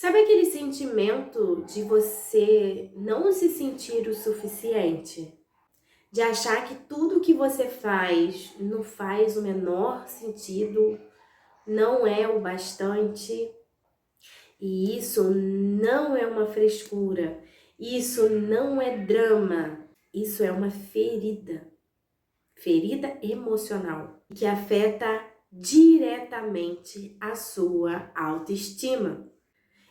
Sabe aquele sentimento de você não se sentir o suficiente? De achar que tudo que você faz não faz o menor sentido, não é o bastante? E isso não é uma frescura, isso não é drama, isso é uma ferida emocional, que afeta diretamente a sua autoestima.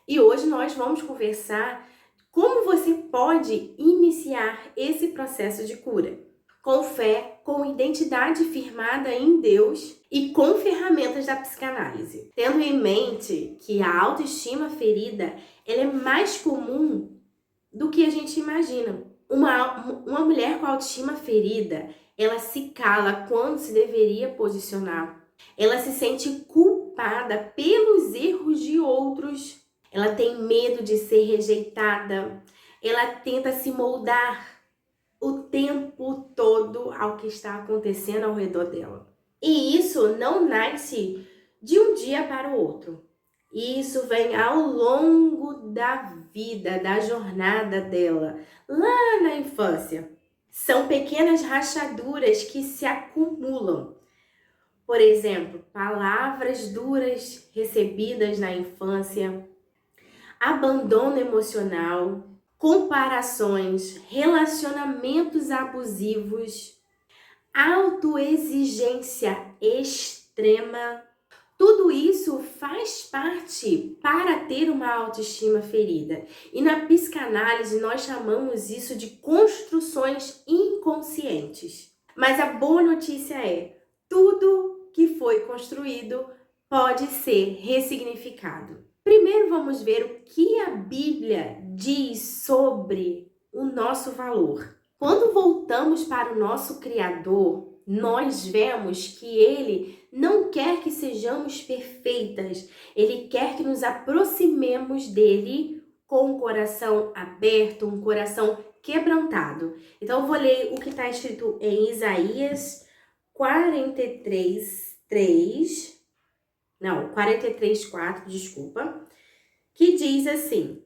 E hoje nós vamos conversar como você pode iniciar esse processo de cura. Com fé, com identidade firmada em Deus e com ferramentas da psicanálise. Tendo em mente que a autoestima ferida ela é mais comum do que a gente imagina. Uma mulher com autoestima ferida, ela se cala quando se deveria posicionar. Ela se sente culpada pelos erros de outros. Ela tem medo de ser rejeitada. Ela tenta se moldar o tempo todo ao que está acontecendo ao redor dela. E isso não nasce de um dia para o outro. Isso vem ao longo da vida, da jornada dela, lá na infância. São pequenas rachaduras que se acumulam. Por exemplo, palavras duras recebidas na infância, abandono emocional, comparações, relacionamentos abusivos, autoexigência extrema. Tudo isso faz parte para ter uma autoestima ferida. E na psicanálise nós chamamos isso de construções inconscientes. Mas a boa notícia é, tudo que foi construído pode ser ressignificado. Primeiro vamos ver o que a Bíblia diz sobre o nosso valor. Quando voltamos para o nosso Criador, nós vemos que Ele não quer que sejamos perfeitas. Ele quer que nos aproximemos dele com um coração aberto, um coração quebrantado. Então eu vou ler o que está escrito em Isaías 43:4, desculpa, que diz assim: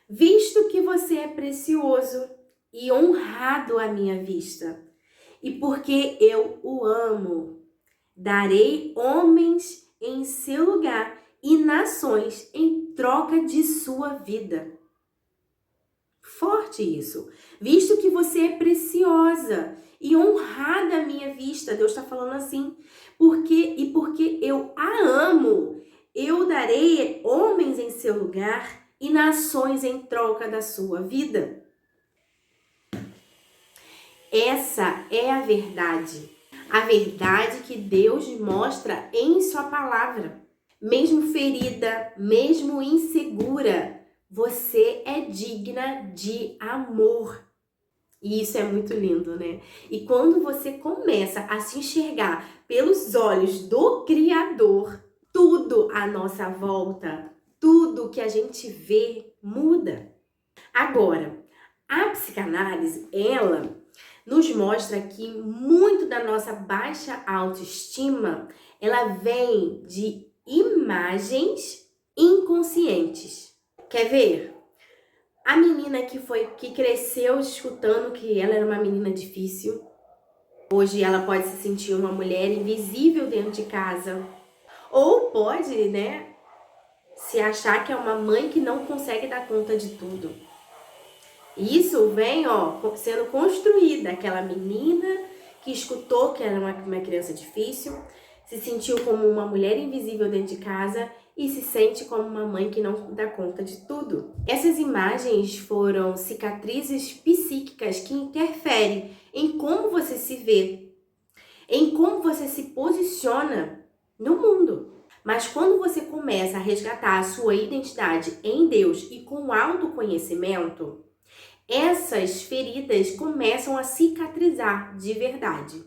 visto que você é precioso e honrado à minha vista, e porque eu o amo, darei homens em seu lugar e nações em troca de sua vida. Forte isso. Visto que você é preciosa e honrada à minha vista, Deus está falando assim, porque eu a amo, eu darei homens em seu lugar e nações em troca da sua vida. Essa é a verdade que Deus mostra em sua palavra. Mesmo ferida, mesmo insegura, você é digna de amor. E isso é muito lindo, né? E quando você começa a se enxergar pelos olhos do Criador, tudo à nossa volta, tudo que a gente vê muda. Agora, a psicanálise, ela nos mostra que muito da nossa baixa autoestima, ela vem de imagens inconscientes. Quer ver? A menina que cresceu escutando que ela era uma menina difícil, hoje ela pode se sentir uma mulher invisível dentro de casa. Ou pode, se achar que é uma mãe que não consegue dar conta de tudo. Isso vem, sendo construída. Aquela menina que escutou que era uma criança difícil, se sentiu como uma mulher invisível dentro de casa e se sente como uma mãe que não dá conta de tudo. Essas imagens foram cicatrizes psíquicas que interferem em como você se vê, em como você se posiciona no mundo. Mas quando você começa a resgatar a sua identidade em Deus e com autoconhecimento, essas feridas começam a cicatrizar de verdade.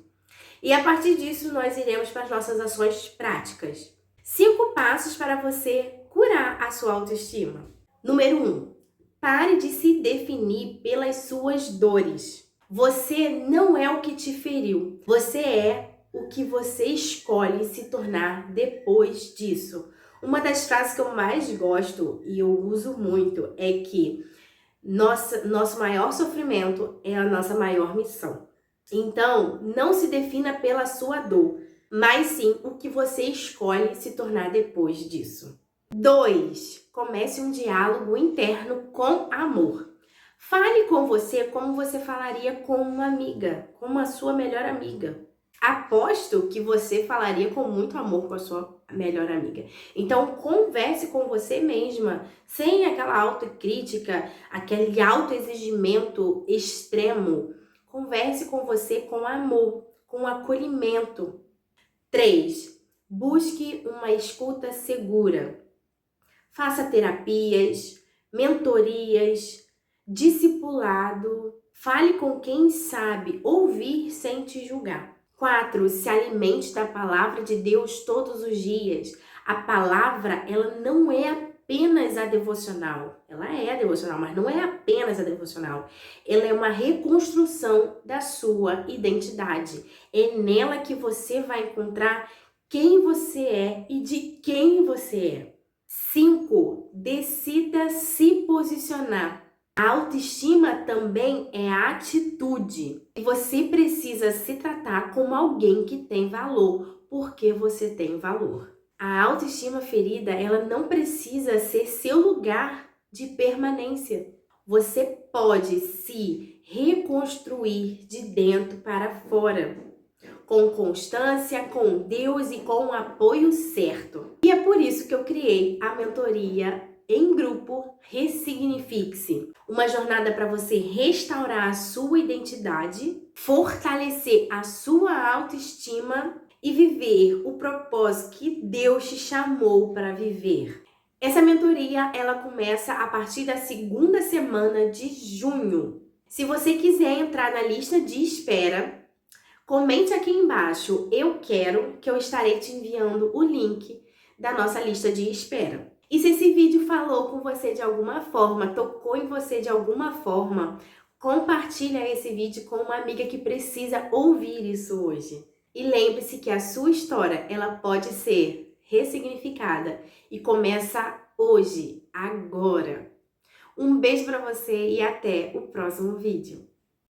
E a partir disso, nós iremos para as nossas ações práticas. 5 passos para você curar a sua autoestima. Número 1. Pare de se definir pelas suas dores. Você não é o que te feriu. Você é o que você escolhe se tornar depois disso. Uma das frases que eu mais gosto e eu uso muito é que nosso maior sofrimento é a nossa maior missão. Então, não se defina pela sua dor, mas sim o que você escolhe se tornar depois disso. 2. Comece um diálogo interno com amor. Fale com você como você falaria com uma amiga, com a sua melhor amiga. Aposto que você falaria com muito amor com a sua melhor amiga. Então, converse com você mesma, sem aquela autocrítica, aquele autoexigimento extremo. Converse com você com amor, com acolhimento. 3. Busque uma escuta segura. Faça terapias, mentorias, discipulado. Fale com quem sabe ouvir sem te julgar. 4. Se alimente da palavra de Deus todos os dias. A palavra, ela não é apenas a devocional. Ela é a devocional, mas não é apenas a devocional. Ela é uma reconstrução da sua identidade. É nela que você vai encontrar quem você é e de quem você é. 5. Decida se posicionar. A autoestima também é a atitude. Você precisa se tratar como alguém que tem valor, porque você tem valor. A autoestima ferida, ela não precisa ser seu lugar de permanência. Você pode se reconstruir de dentro para fora, com constância, com Deus e com o apoio certo. E é por isso que eu criei a mentoria em grupo Ressignifique-se, uma jornada para você restaurar a sua identidade, fortalecer a sua autoestima e viver o propósito que Deus te chamou para viver. Essa mentoria, ela começa a partir da 2ª semana de junho. Se você quiser entrar na lista de espera, comente aqui embaixo, eu quero, que eu estarei te enviando o link da nossa lista de espera. E se esse vídeo falou com você de alguma forma, tocou em você de alguma forma, compartilha esse vídeo com uma amiga que precisa ouvir isso hoje. E lembre-se que a sua história, ela pode ser ressignificada e começa hoje, agora. Um beijo para você e até o próximo vídeo.